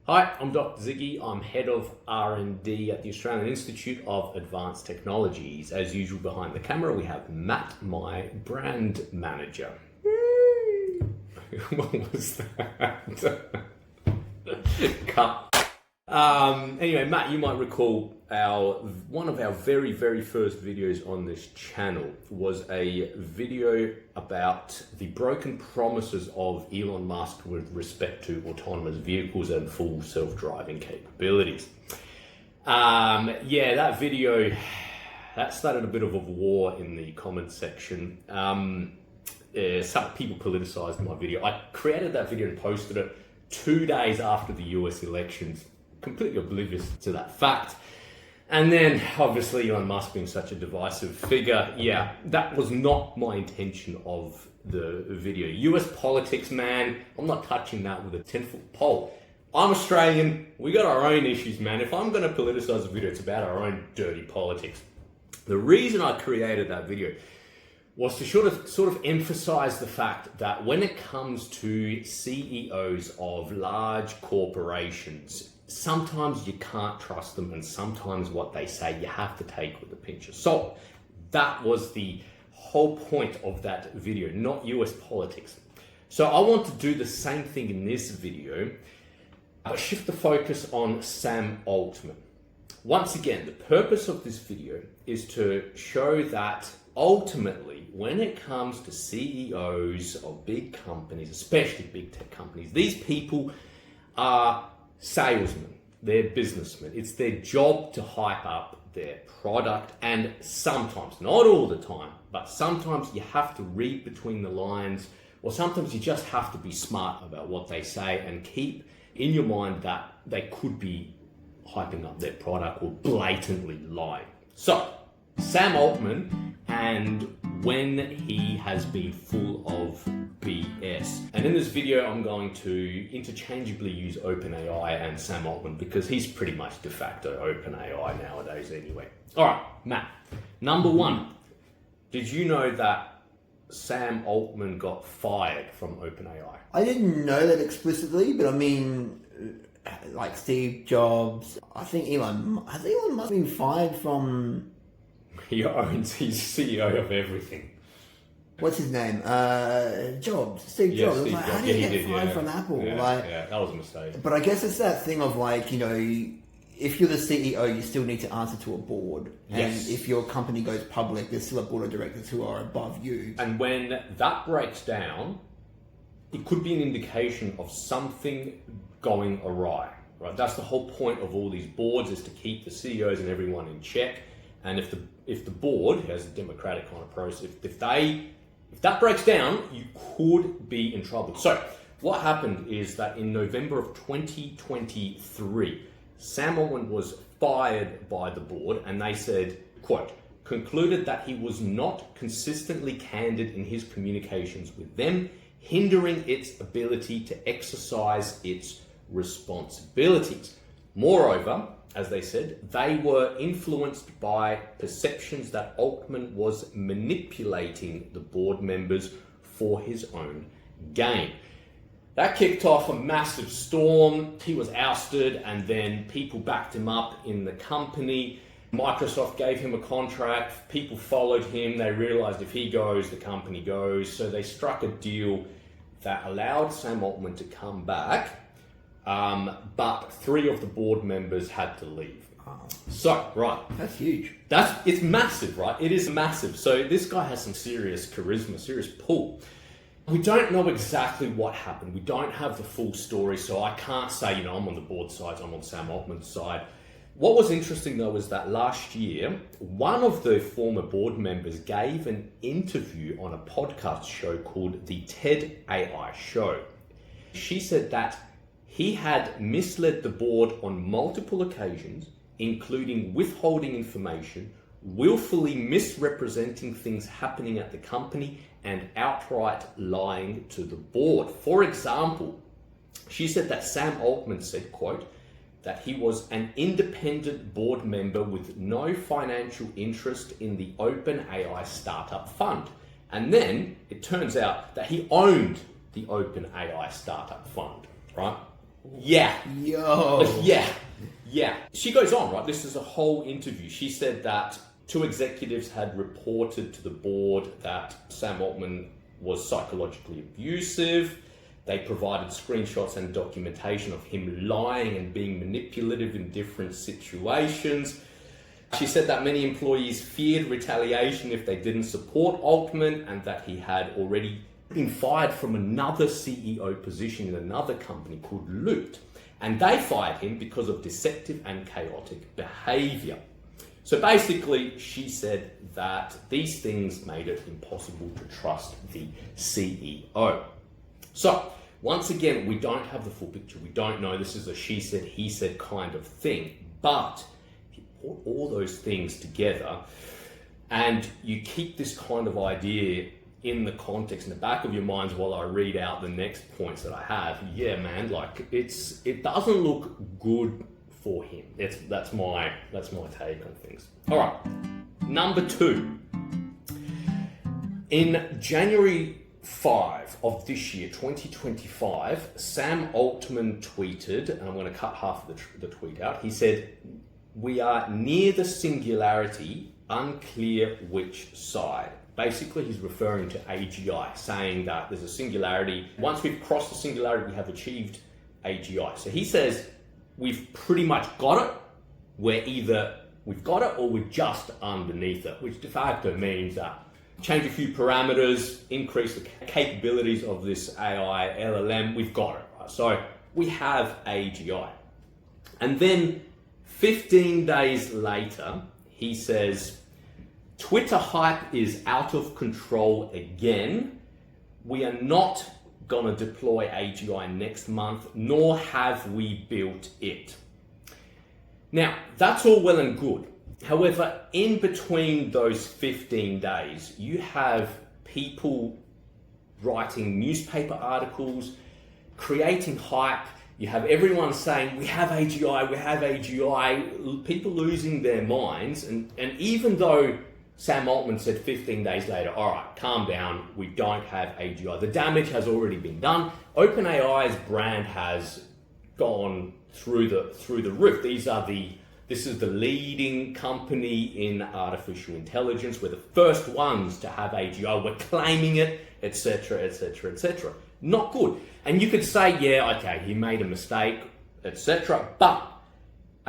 Hi, I'm Dr. Ziggy. I'm Head of R&D at the Australian Institute of Advanced Technologies. As usual, behind the camera, we have Matt, my brand manager. What was that? Cut. Anyway, Matt, you might recall one of our very first videos on this channel was a video about the broken promises of Elon Musk with respect to autonomous vehicles and full self-driving capabilities. That video, that started a bit of a war in the comment section. Some people politicized my video. I created that video and posted it 2 days after the US elections, completely oblivious to that fact. And then, obviously, Elon Musk being such a divisive figure, that was not my intention of the video. US politics, man, I'm not touching that with a 10-foot pole. I'm Australian, we got our own issues, man. If I'm gonna politicize a video, it's about our own dirty politics. The reason I created that video was to sort of emphasize the fact that when it comes to CEOs of large corporations, sometimes you can't trust them, and sometimes what they say you have to take with a pinch of salt. That was the whole point of that video, not US politics. So I want to do the same thing in this video, but shift the focus on Sam Altman. Once again, the purpose of this video is to show that ultimately, when it comes to CEOs of big companies, especially big tech companies, these people are salesmen, they're businessmen. It's their job to hype up their product, and sometimes, not all the time, but sometimes you have to read between the lines, or sometimes you just have to be smart about what they say and keep in your mind that they could be hyping up their product or blatantly lying. So, Sam Altman, and when he has been full of BS. And in this video, I'm going to interchangeably use OpenAI and Sam Altman because he's pretty much de facto OpenAI nowadays anyway. All right, Matt, number one, did you know that Sam Altman got fired from OpenAI? I didn't know that explicitly, but I mean, like Steve Jobs, has Elon Musk been fired from... He's CEO of everything. What's his name? Jobs. Steve Jobs. Steve How do you get fired from Apple? That was a mistake. But I guess it's that thing of like, if you're the CEO, you still need to answer to a board. Yes. And if your company goes public, there's still a board of directors who are above you. And when that breaks down, it could be an indication of something going awry, right? That's the whole point of all these boards, is to keep the CEOs and everyone in check. And if the board has a democratic kind of process, if that breaks down, you could be in trouble. So what happened is that in November of 2023, Sam Altman was fired by the board, and they said, quote, concluded that he was not consistently candid in his communications with them, hindering its ability to exercise its responsibilities. Moreover, as they said, they were influenced by perceptions that Altman was manipulating the board members for his own gain. That kicked off a massive storm. He was ousted, and then people backed him up in the company. Microsoft gave him a contract. People followed him. They realized if he goes, the company goes. So they struck a deal that allowed Sam Altman to come back. But 3 of the board members had to leave. Oh. So, right. That's huge. It's massive, right? It is massive. So this guy has some serious charisma, serious pull. We don't know exactly what happened. We don't have the full story, so I can't say, I'm on the board side, I'm on Sam Altman's side. What was interesting though is that last year, one of the former board members gave an interview on a podcast show called the TED AI Show. She said that he had misled the board on multiple occasions, including withholding information, willfully misrepresenting things happening at the company, and outright lying to the board. For example, she said that Sam Altman said, quote, that he was an independent board member with no financial interest in the OpenAI startup fund. And then it turns out that he owned the OpenAI startup fund, right? Yeah. Yo. Yeah. She goes on, right? This is a whole interview. She said that two executives had reported to the board that Sam Altman was psychologically abusive. They provided screenshots and documentation of him lying and being manipulative in different situations. She said that many employees feared retaliation if they didn't support Altman, and that he had already been fired from another CEO position in another company called Loot. And they fired him because of deceptive and chaotic behavior. So basically, she said that these things made it impossible to trust the CEO. So, once again, we don't have the full picture. We don't know. This is a she said, he said kind of thing. But if you put all those things together and you keep this kind of idea in the context, in the back of your minds while I read out the next points that I have, yeah, man, like it doesn't look good for him. That's my take on things. All right, number 2. In January 5 of this year, 2025, Sam Altman tweeted, and I'm going to cut half of the tweet out. He said, "We are near the singularity, unclear which side." Basically, he's referring to AGI, saying that there's a singularity. Once we've crossed the singularity, we have achieved AGI. So he says, we've pretty much got it. We're either we've got it or we're just underneath it, which de facto means that change a few parameters, increase the capabilities of this AI, LLM, we've got it. Right? So we have AGI. And then 15 days later, he says, Twitter hype is out of control again. We are not gonna deploy AGI next month, nor have we built it. Now, that's all well and good. However, in between those 15 days, you have people writing newspaper articles, creating hype. You have everyone saying, we have AGI, we have AGI, people losing their minds. And even though Sam Altman said 15 days later, all right, calm down, we don't have AGI. The damage has already been done. OpenAI's brand has gone through the roof. This is the leading company in artificial intelligence. We're the first ones to have AGI. We're claiming it, etc., etc., etc. Not good. And you could say, yeah, okay, he made a mistake, etc. But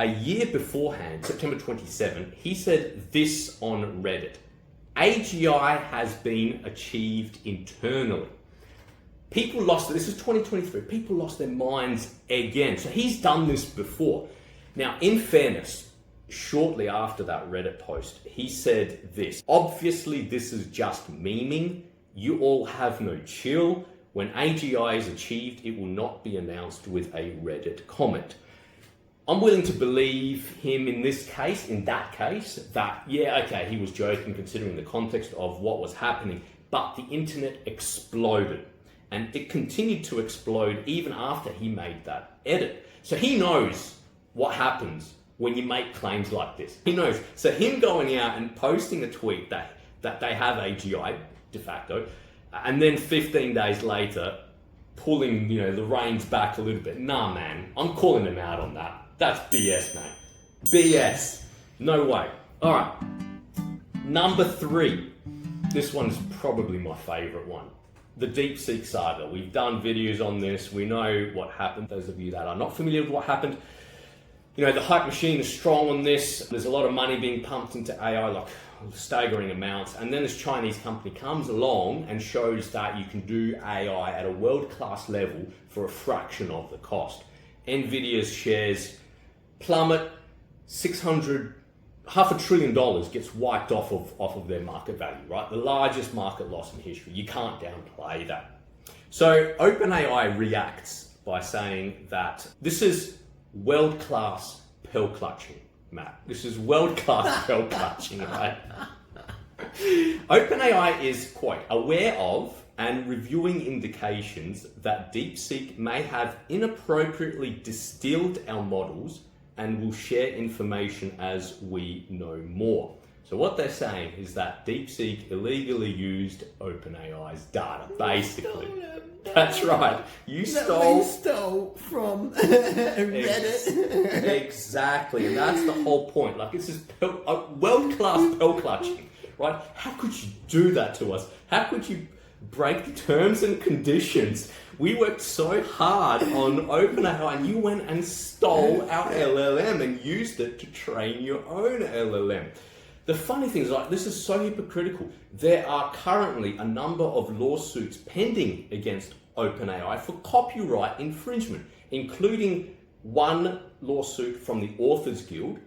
a year beforehand, September 27, he said this on Reddit. AGI has been achieved internally. People lost, this is 2023, people lost their minds again. So he's done this before. Now, in fairness, shortly after that Reddit post, he said this. Obviously, this is just memeing. You all have no chill. When AGI is achieved, it will not be announced with a Reddit comment. I'm willing to believe him in this case, in that case, that, yeah, okay, he was joking considering the context of what was happening, but the internet exploded. And it continued to explode even after he made that edit. So he knows what happens when you make claims like this. He knows. So him going out and posting a tweet that they have AGI, de facto, and then 15 days later, pulling the reins back a little bit. Nah, man, I'm calling him out on that. That's BS, mate. BS. No way. All right. Number 3. This one's probably my favorite one. The Deepseek saga. We've done videos on this. We know what happened. Those of you that are not familiar with what happened, the hype machine is strong on this. There's a lot of money being pumped into AI, like staggering amounts. And then this Chinese company comes along and shows that you can do AI at a world-class level for a fraction of the cost. Nvidia's shares plummet, $500 billion gets wiped off of their market value, right? The largest market loss in history. You can't downplay that. So OpenAI reacts by saying that this is world-class pearl clutching, Matt. This is world-class pearl clutching, right? OpenAI is, quote, aware of and reviewing indications that Deepseek may have inappropriately distilled our models and will share information as we know more. So what they're saying is that Deepseek illegally used OpenAI's data, basically. That's right. You stole from Reddit. Exactly, and that's the whole point. Like, this is world-class pearl clutching, right? How could you do that to us? How could you break the terms and conditions? We worked so hard on OpenAI, and you went and stole our LLM and used it to train your own LLM. The funny thing is, like, this is so hypocritical. There are currently a number of lawsuits pending against OpenAI for copyright infringement, including one lawsuit from the Authors Guild,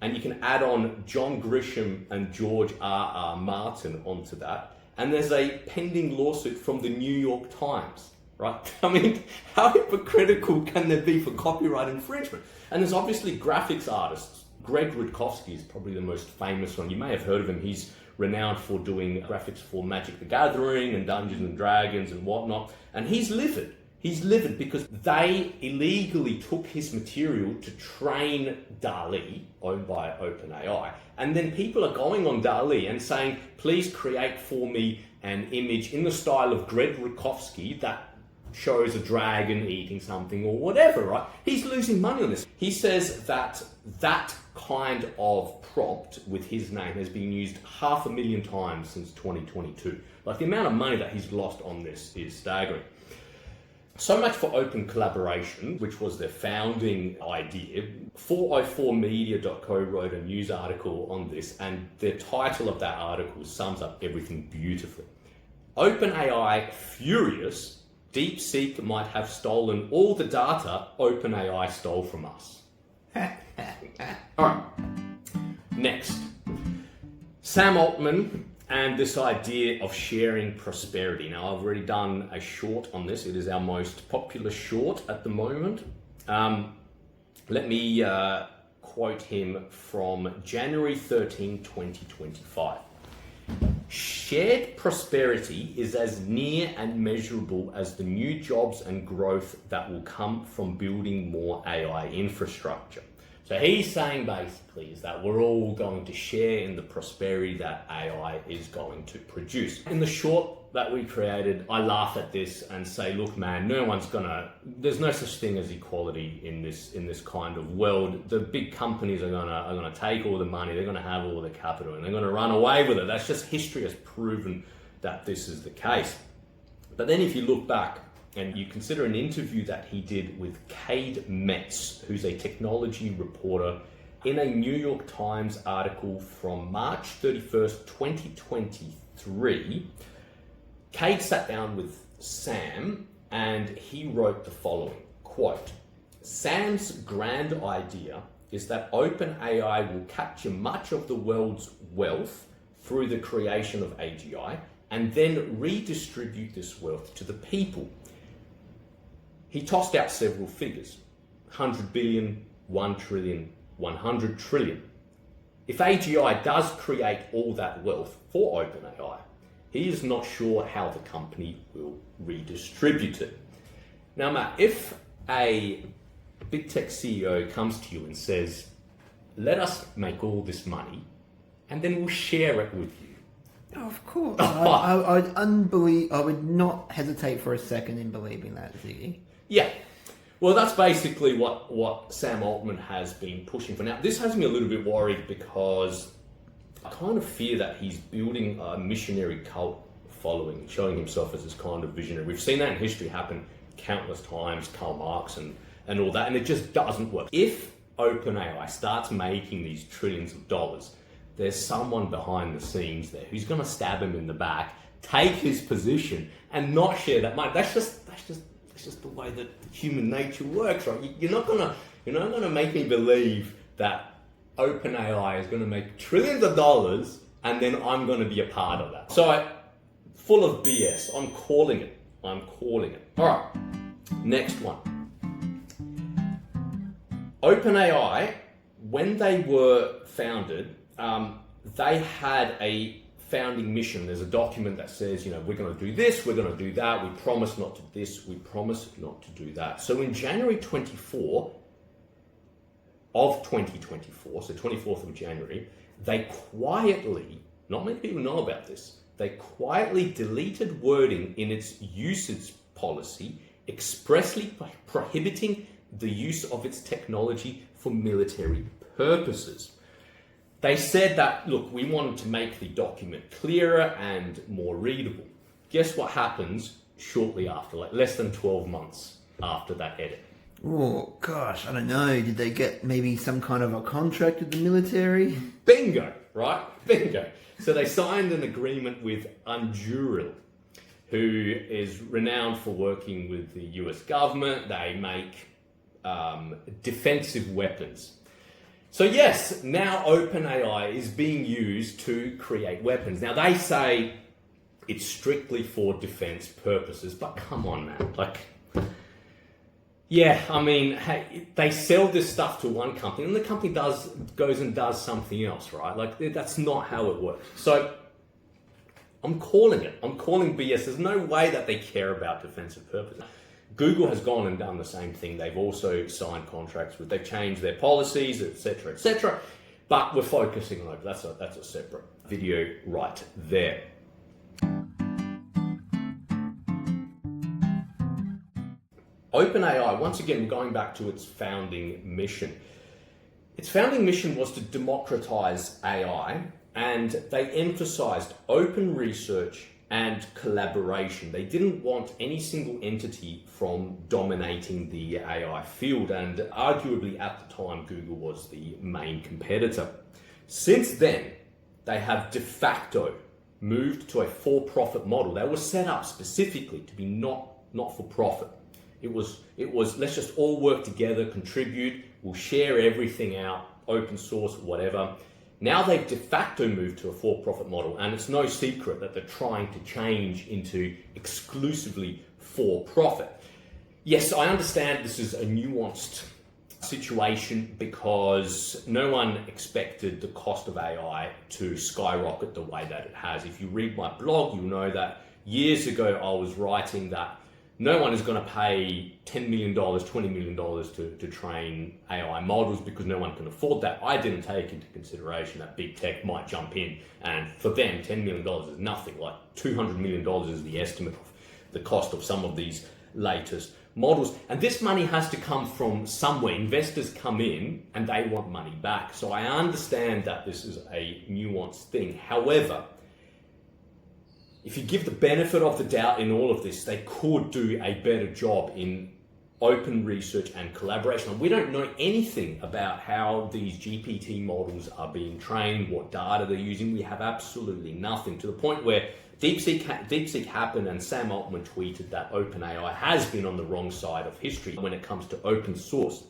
and you can add on John Grisham and George R.R. Martin onto that. And there's a pending lawsuit from the New York Times, right? I mean, how hypocritical can there be for copyright infringement? And there's obviously graphics artists. Greg Rutkowski is probably the most famous one. You may have heard of him. He's renowned for doing graphics for Magic the Gathering and Dungeons and Dragons and whatnot. And he's livid. He's livid because they illegally took his material to train DALL-E, owned by OpenAI. And then people are going on DALL-E and saying, please create for me an image in the style of Greg Rutkowski that shows a dragon eating something or whatever, right? He's losing money on this. He says that that kind of prompt with his name has been used 500,000 times since 2022. Like, the amount of money that he's lost on this is staggering. So much for open collaboration, which was their founding idea. 404media.co wrote a news article on this, and the title of that article sums up everything beautifully. OpenAI furious, Deepseek might have stolen all the data OpenAI stole from us. All right, next. Sam Altman and this idea of sharing prosperity. Now, I've already done a short on this. It is our most popular short at the moment. Let me quote him from January 13, 2025. Shared prosperity is as near and measurable as the new jobs and growth that will come from building more AI infrastructure. So he's saying basically is that we're all going to share in the prosperity that AI is going to produce. In the short that we created, I laugh at this and say, look, man, there's no such thing as equality in this kind of world. The big companies are gonna take all the money, they're gonna have all the capital, and they're gonna run away with it. That's just history has proven that this is the case. But then if you look back and you consider an interview that he did with Cade Metz, who's a technology reporter, in a New York Times article from March 31st, 2023, Cade sat down with Sam and he wrote the following, quote, Sam's grand idea is that OpenAI will capture much of the world's wealth through the creation of AGI and then redistribute this wealth to the people. He tossed out several figures, 100 billion, 1 trillion, 100 trillion. If AGI does create all that wealth for OpenAI, he is not sure how the company will redistribute it. Now, Matt, if a big tech CEO comes to you and says, let us make all this money and then we'll share it with you. Oh, of course. I would not hesitate for a second in believing that, Ziggy. Yeah. Well, that's basically what Sam Altman has been pushing for. Now, this has me a little bit worried because I kind of fear that he's building a missionary cult following, showing himself as this kind of visionary. We've seen that in history happen countless times, Karl Marx and all that, and it just doesn't work. If OpenAI starts making these trillions of dollars, there's someone behind the scenes there who's going to stab him in the back, take his position, and not share that money. That's just the way that human nature works, right? You're not gonna make me believe that OpenAI is going to make trillions of dollars and then I'm going to be a part of that. So, full of BS. I'm calling it. All right, next one. OpenAI, when they were founded, they had a founding mission. There's a document that says, we're going to do this, we're going to do that, we promise not to this, we promise not to do that. So in January 24 of 2024, so 24th of January, they quietly, not many people know about this, they quietly deleted wording in its usage policy expressly prohibiting the use of its technology for military purposes. They said that, look, we wanted to make the document clearer and more readable. Guess what happens shortly after, like less than 12 months after that edit? Oh, gosh, I don't know. Did they get maybe some kind of a contract with the military? Bingo, right? Bingo. So they signed an agreement with Outtro, who is renowned for working with the US government. They make defensive weapons. So yes, now OpenAI is being used to create weapons. Now they say it's strictly for defense purposes, but come on, man. Like, yeah, I mean, hey, they sell this stuff to one company and the company goes and does something else, right? Like, that's not how it works. So I'm calling it. I'm calling BS. There's no way that they care about defensive purposes. Google has gone and done the same thing. They've also signed contracts with, they've changed their policies, etc., etc. But we're focusing on it. That's a separate video right there. OpenAI, once again, going back to its founding mission. Its founding mission was to democratize AI, and they emphasized open research and collaboration. They didn't want any single entity from dominating the AI field, and arguably at the time, Google was the main competitor. Since then, they have de facto moved to a for-profit model. They were set up specifically to be not for profit. It was let's just all work together, contribute, we'll share everything out, open source, whatever. Now they've de facto moved to a for-profit model, and it's no secret that they're trying to change into exclusively for-profit. Yes, I understand this is a nuanced situation because no one expected the cost of AI to skyrocket the way that it has. If you read my blog, you'll know that years ago I was writing that no one is going to pay $10 million, $20 million to train AI models because no one can afford that. I didn't take into consideration that big tech might jump in, and for them, $10 million is nothing. Like $200 million is the estimate of the cost of some of these latest models. And this money has to come from somewhere. Investors come in and they want money back. So I understand that this is a nuanced thing. However, if you give the benefit of the doubt in all of this, they could do a better job in open research and collaboration. And we don't know anything about how these GPT models are being trained, what data they're using. We have absolutely nothing, to the point where Deepseek happened and Sam Altman tweeted that OpenAI has been on the wrong side of history when it comes to open source.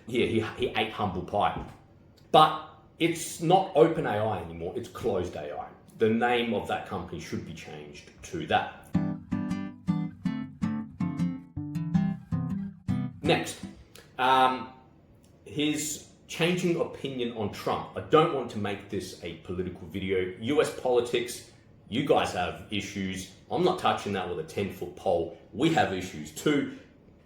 Yeah, he ate humble pie. But it's not OpenAI anymore, it's closed AI. The name of that company should be changed to that. Next, his changing opinion on Trump. I don't want to make this a political video. US politics, you guys have issues. I'm not touching that with a 10-foot pole. We have issues too.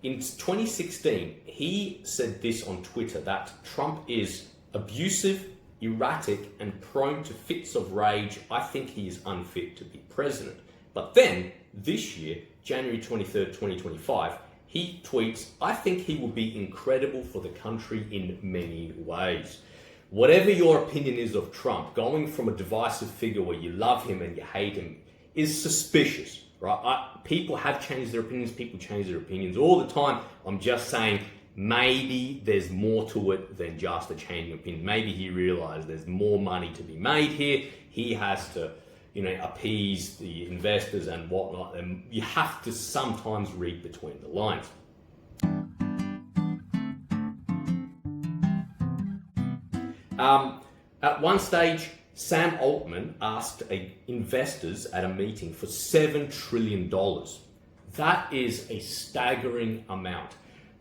In 2016, he said this on Twitter, that Trump is abusive, erratic, and prone to fits of rage. I think he is unfit to be president. But then, this year, January 23rd, 2025, he tweets, I think he will be incredible for the country in many ways. Whatever your opinion is of Trump, going from a divisive figure where you love him and you hate him is suspicious, right? People have changed their opinions, people change their opinions all the time. I'm just saying, maybe there's more to it than just a changing opinion. Maybe he realized there's more money to be made here. He has to, appease the investors and whatnot. And you have to sometimes read between the lines. At one stage, Sam Altman asked investors at a meeting for $7 trillion. That is a staggering amount.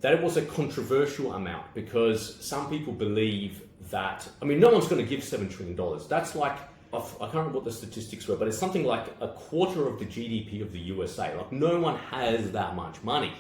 That was a controversial amount because some people believe that, no one's going to give $7 trillion. That's like, I can't remember what the statistics were, but it's something like a quarter of the GDP of the USA. Like, no one has that much money.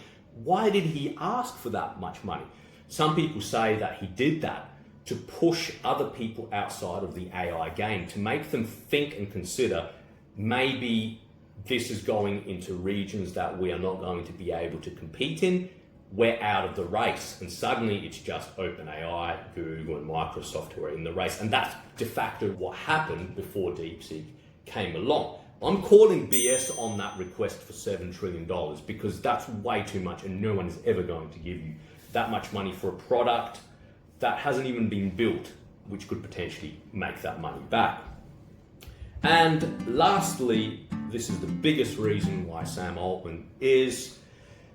Why did he ask for that much money? Some people say that he did that to push other people outside of the AI game, to make them think and consider maybe this is going into regions that we are not going to be able to compete in. We're out of the race, and suddenly it's just OpenAI, Google, and Microsoft who are in the race. And that's de facto what happened before Deepseek came along. I'm calling BS on that request for $7 trillion because that's way too much, and no one is ever going to give you that much money for a product that hasn't even been built, which could potentially make that money back. And lastly, this is the biggest reason why Sam Altman is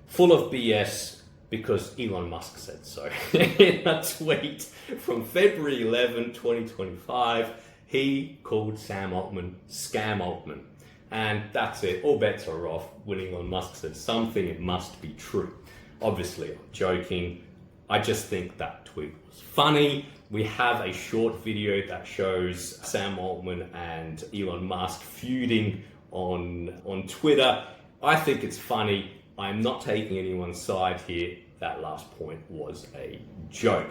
full of BS, because Elon Musk said so. In a tweet from February 11, 2025, he called Sam Altman Scam Altman. And that's it. All bets are off. When Elon Musk says something, it must be true. Obviously, I'm joking. I just think that tweet was funny. We have a short video that shows Sam Altman and Elon Musk feuding on Twitter. I think it's funny. I'm not taking anyone's side here. That last point was a joke.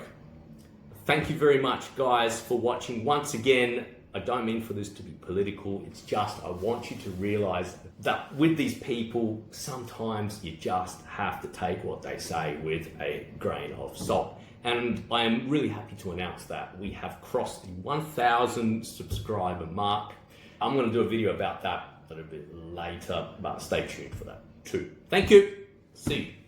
Thank you very much, guys, for watching. Once again, I don't mean for this to be political. It's just I want you to realize that with these people, sometimes you just have to take what they say with a grain of salt. And I am really happy to announce that we have crossed the 1,000 subscriber mark. I'm going to do a video about that a little bit later, but stay tuned for that too. Thank you. See you.